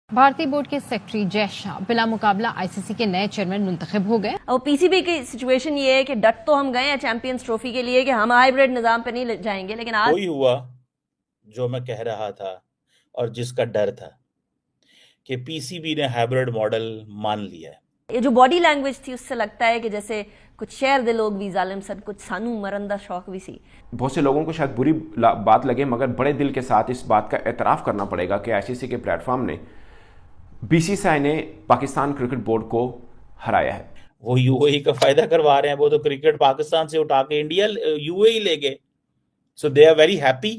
भारतीय बोर्ड के सेक्रेटरी जय शाह बिला मुकाबला आईसीसी के नए चेयरमैन मुंतखब हो गए। और पीसीबी की सिचुएशन ये है कि डट तो हम गए हैं चैंपियंस ट्रॉफी के लिए कि हम हाइब्रिड निजाम पे नहीं जाएंगे, लेकिन आज वही हुआ जो मैं कह रहा था और जिसका डर था कि पीसीबी ने हाइब्रिड मॉडल मान लिया है। ये जो बॉडी लैंग्वेज थी उससे लगता है कि जैसे कुछ शहर दे लोग भी जालिम सन, कुछ सानू मरन दा शौक भी सी। बहुत से लोगों को शायद बुरी बात लगे, मगर बड़े दिल के साथ इस बात का एतराफ़ करना पड़ेगा कि आईसीसी के प्लेटफॉर्म ने बीसीसीआई ने पाकिस्तान क्रिकेट बोर्ड को हराया है। वो यूएई का फायदा करवा रहे हैं। वो तो क्रिकेट पाकिस्तान से उठा के इंडिया यूएई ले गए। So they are very happy,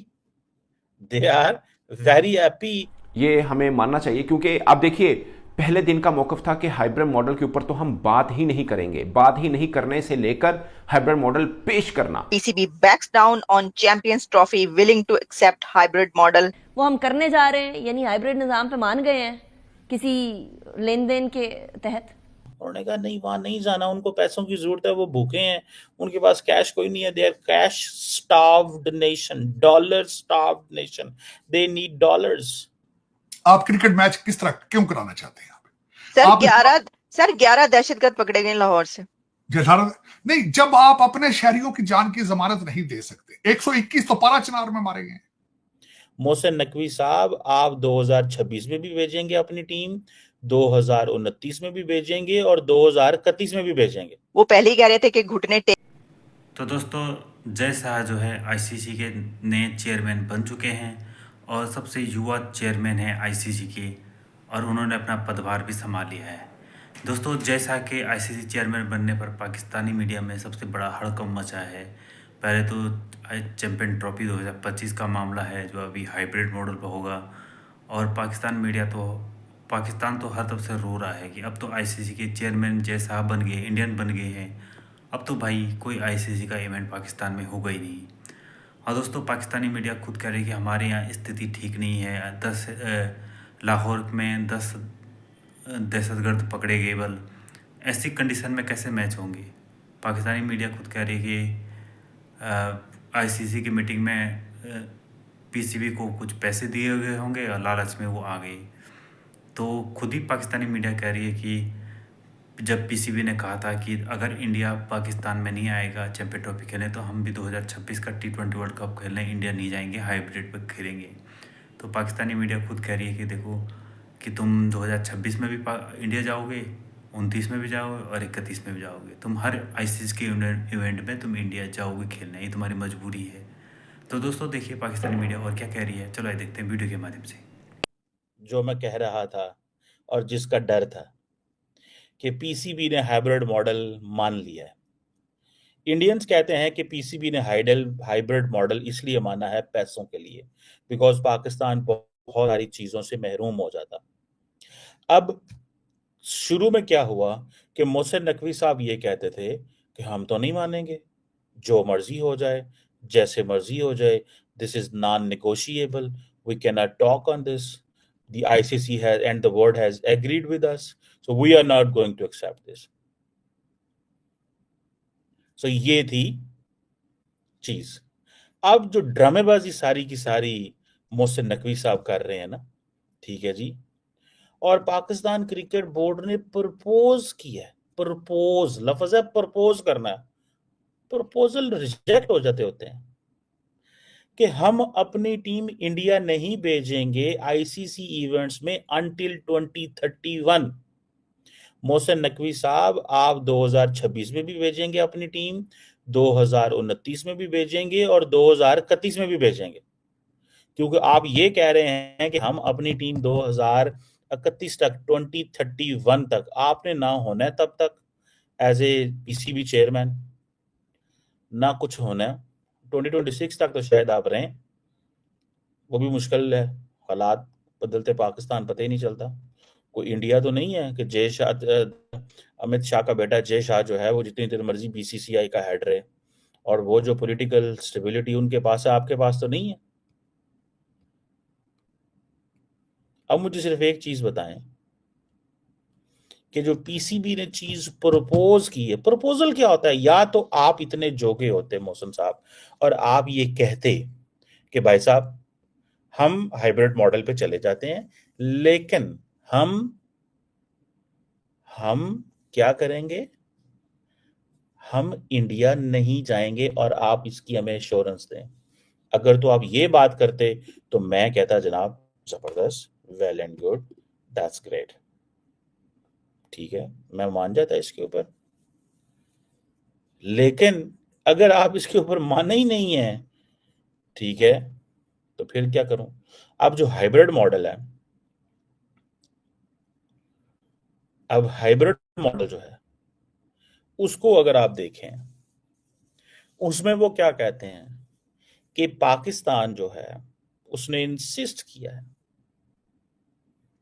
they are very happy. ये हमें मानना चाहिए, क्योंकि आप देखिए पहले दिन का मौकफ था कि हाइब्रिड मॉडल के ऊपर तो हम बात ही नहीं करेंगे, बात ही नहीं करने से लेकर हाइब्रिड मॉडल पेश करना। PCB backs down on Champions Trophy, willing to accept hybrid model. वो हम करने जा रहे हैं, यानी हाइब्रिड निजाम पे मान गए हैं किसी लेन देन के तहत। उन्होंने कहा नहीं, वहां नहीं जाना, उनको पैसों की जरूरत है, वो भूखे हैं, उनके पास कैश कोई नहीं है। They are cash starved nation, dollar starved nation, they need dollars. आप क्रिकेट मैच किस तरह क्यों कराना चाहते हैं? सर 11 दहशतगर्द पकड़े गए लाहौर से। 11 नहीं, जब आप अपने शहरियों की जान की जमानत नहीं दे सकते। 121 तो पारा चनार में मारे गए। मोहसिन नकवी साहब, आप 2026 में भी भेजेंगे अपनी टीम, 2029 में भी भेजेंगे और 2031 में भी भेजेंगे। वो पहले ही कह रहे थे कि घुटने तो दोस्तों, जय शाह जो है आईसीसी के नए चेयरमैन बन चुके हैं और सबसे युवा चेयरमैन है आईसीसी के, और उन्होंने अपना पदभार भी संभाल लिया है। दोस्तों, जय शाह के आईसीसी चेयरमैन बनने पर पाकिस्तानी मीडिया में सबसे बड़ा हड़कंप मचा है। पहले तो चैंपियन ट्रॉफी 2025 का मामला है जो अभी हाइब्रिड मॉडल पर होगा, और पाकिस्तान तो हर तरफ से रो रहा है कि अब तो आईसीसी के चेयरमैन जय शाह बन गए, इंडियन बन गए हैं, अब तो भाई कोई आईसीसी का इवेंट पाकिस्तान में होगा ही नहीं। और दोस्तों, पाकिस्तानी मीडिया खुद कह रही है कि हमारे यहाँ स्थिति ठीक नहीं है, लाहौर में 10 दहशतगर्द पकड़े गए। बल ऐसी कंडीशन में कैसे मैच होंगे? पाकिस्तानी मीडिया खुद कह रही है कि आईसीसी की मीटिंग में पीसीबी को कुछ पैसे दिए गए होंगे और लालच में वो आ गई। तो खुद ही पाकिस्तानी मीडिया कह रही है कि जब पीसीबी ने कहा था कि अगर इंडिया पाकिस्तान में नहीं आएगा चैंपियन ट्रॉफी खेलने तो हम भी 2026 का T20 वर्ल्ड कप खेलने इंडिया नहीं जाएंगे, हाइब्रिड पर खेलेंगे। तो पाकिस्तानी मीडिया खुद कह रही है कि देखो कि तुम 2026 में भी इंडिया जाओगे, 29 में भी जाओगे और 31 में भी जाओगे। तुम हर आईसीसी के इवेंट में तुम इंडिया जाओगे खेलने, ये तुम्हारी मजबूरी है। तो दोस्तों देखिए पाकिस्तानी मीडिया और क्या कह रही है, चलो आइए देखते हैं वीडियो के माध्यम से। जो मैं कह रहा था और जिसका डर था कि पीसीबी ने हाइब्रिड मॉडल मान लिया है। इंडियंस कहते हैं कि पीसीबी ने हाइब्रिड मॉडल इसलिए माना है पैसों के लिए, बिकॉज पाकिस्तान बहुत सारी चीजों से महरूम हो जाता। अब शुरू में क्या हुआ कि मोहसिन नकवी साहब ये कहते थे कि हम तो नहीं मानेंगे, जो मर्जी हो जाए, जैसे मर्जी हो जाए, this is non negotiable, we can not talk on this, the ICC has and the board has agreed with us, so we are not going to accept this. So ये थी चीज। अब जो ड्रामेबाजी सारी की सारी मोहसिन नकवी साहब कर रहे हैं ना, ठीक है जी, और पाकिस्तान क्रिकेट बोर्ड ने प्रपोज किया है, प्रपोज लफ्ज है, प्रपोज करना है, प्रपोजल रिजेक्ट हो जाते होते हैं कि हम अपनी टीम इंडिया नहीं भेजेंगे आईसीसी इवेंट्स में अंटिल 2031। मोहसिन नकवी साहब, आप 2026 में भी भेजेंगे अपनी टीम, 2029 में भी भेजेंगे और 2031 में भी भेजेंगे, क्योंकि आप ये कह रहे हैं कि हम अपनी टीम 2031 तक, 2031 तक आपने ना होना है तब तक एज ए पीसीबी चेयरमैन, ना कुछ होना है 2026 तक तो शायद आप रहें, वो भी मुश्किल है। हालात बदलते पाकिस्तान पता ही नहीं चलता। कोई इंडिया तो नहीं है कि जय शाह, अमित शाह का बेटा जय शाह जो है वो जितनी देर मर्जी बीसीसीआई का हेड रहे, और वो जो पॉलिटिकल स्टेबिलिटी उनके पास है आपके पास तो नहीं है। अब मुझे सिर्फ एक चीज बताएं कि जो पीसीबी ने चीज प्रपोज की है, प्रपोजल क्या होता है? या तो आप इतने जोगे होते मोहसिन साहब और आप ये कहते कि भाई साहब हम हाइब्रिड मॉडल पे चले जाते हैं, लेकिन हम क्या करेंगे? हम इंडिया नहीं जाएंगे और आप इसकी हमें एश्योरेंस दें। अगर तो आप ये बात करते तो मैं कहता जनाब जबरदस्त, well and good, that's great, ठीक है, मैं मान जाता इसके ऊपर। लेकिन अगर आप इसके ऊपर माने ही नहीं है, ठीक है, तो फिर क्या करूं? अब जो हाइब्रिड मॉडल है, अब हाइब्रिड मॉडल जो है उसको अगर आप देखें, उसमें वो क्या कहते हैं कि पाकिस्तान जो है उसने इंसिस्ट किया है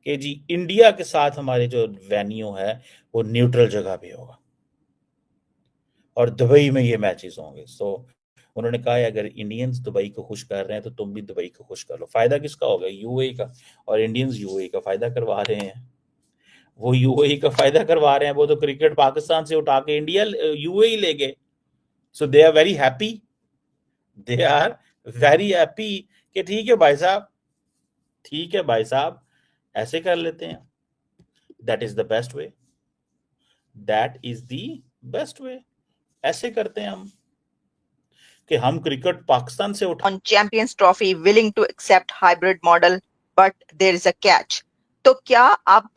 कि जी इंडिया के साथ हमारे जो वेन्यू है वो न्यूट्रल जगह पे होगा और दुबई में ये मैचेस होंगे। सो उन्होंने कहा है अगर इंडियंस दुबई को खुश कर रहे हैं तो तुम भी दुबई को खुश कर लो। फायदा किसका होगा? यूएई का। और इंडियंस यूएई का फायदा करवा रहे हैं, वो यूएई का फायदा करवा रहे हैं। वो तो क्रिकेट पाकिस्तान से उठा के इंडिया यूएई ले गए। So they are very happy, they are very happy कि ठीक है भाई साहब, ठीक है भाई साहब, ऐसे कर लेते हैं। That is the best way, that is the best way. ऐसे करते हैं हम कि हम क्रिकेट पाकिस्तान से उठा on Champions Trophy willing to accept hybrid model, but there is a catch. तो क्या अब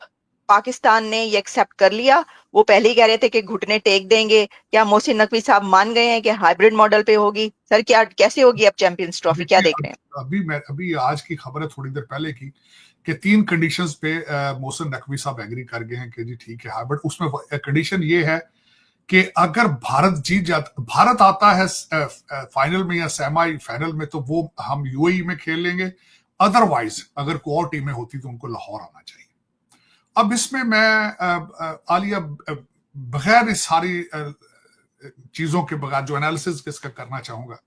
पाकिस्तान ने ये एक्सेप्ट कर लिया? वो पहले ही कह रहे थे कि घुटने टेक देंगे। क्या मोहसिन नकवी साहब मान गए हैं कि हाइब्रिड मॉडल पे होगी? सर क्या कैसे होगी अब चैंपियंस ट्रॉफी, क्या देख रहे हैं? अभी आज की खबर है थोड़ी देर पहले की कि 3 कंडीशंस पे मोहसिन नकवी साहब एग्री कर गए हैं कि जी ठीक है हाइब्रिड। उसमें कंडीशन ये है कि अगर भारत जीत जाता, भारत आता है फाइनल में या सेमी फाइनल में, तो वो हम यूएई में खेल लेंगे। अदरवाइज अगर कोई और टीमें होती तो उनको लाहौर आना चाहिए। अब इसमें मैं आलिया बगैर इस सारी चीजों के बगैर जो एनालिसिस इसका करना चाहूंगा,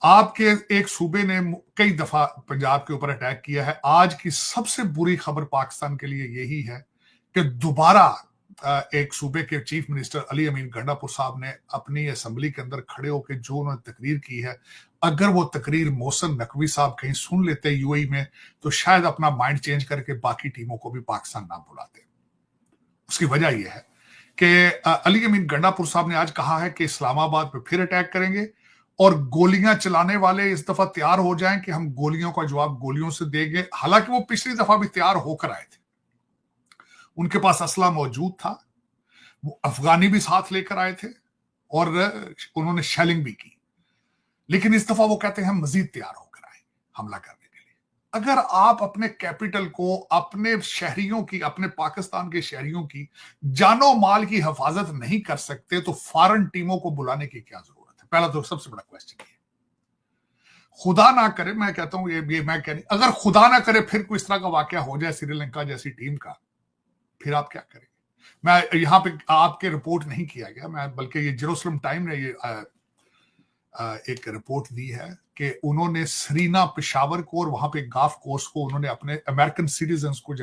आपके एक सूबे ने कई दफा पंजाब के ऊपर अटैक किया है। आज की सबसे बुरी खबर पाकिस्तान के लिए यही है कि दोबारा एक सूबे के चीफ मिनिस्टर अली अमीन गंडापुर साहब ने अपनी असेंबली के अंदर खड़े होकर जो उन्होंने तकरीर की है, अगर वो तकरीर मोहसिन नकवी साहब कहीं सुन लेते यूएई में तो शायद अपना माइंड चेंज करके बाकी टीमों को भी पाकिस्तान ना बुलाते। उसकी वजह यह है कि अली अमीन गंडापुर साहब ने आज कहा है कि इस्लामाबाद पे फिर अटैक करेंगे और गोलियां चलाने वाले इस दफा तैयार हो जाएं कि हम गोलियों का जवाब गोलियों से देंगे। हालांकि वो पिछली दफा भी तैयार होकर आए थे, उनके पास असला मौजूद था, वो अफगानी भी साथ लेकर आए थे और उन्होंने शेलिंग भी की। लेकिन इस दफा वो कहते हैं हम मजीद तैयार होकर आए हमला करने के लिए। अगर आप अपने कैपिटल को, अपने शहरियों की, अपने पाकिस्तान के शहरियों की जानो माल की हिफाजत नहीं कर सकते तो फॉरेन टीमों को बुलाने की क्या जरूरत है? पहला तो सबसे बड़ा क्वेश्चन ये। खुदा ना करे, मैं कहता हूं ये मैं कह नहीं, अगर खुदा ना करे फिर कोई इस तरह का वाकया हो जाए श्रीलंका जैसी टीम का, फिर आप क्या करेंगे? मैं यहां पे आपके रिपोर्ट नहीं किया गया, मैं बल्कि ये जेरूसलम टाइम ने ये एक रिपोर्ट दी है कि उन्होंने सरीना पेशावर को और वहां पे गाफ कोर्स को उन्होंने अपने अमेरिकन सिटीजन्स को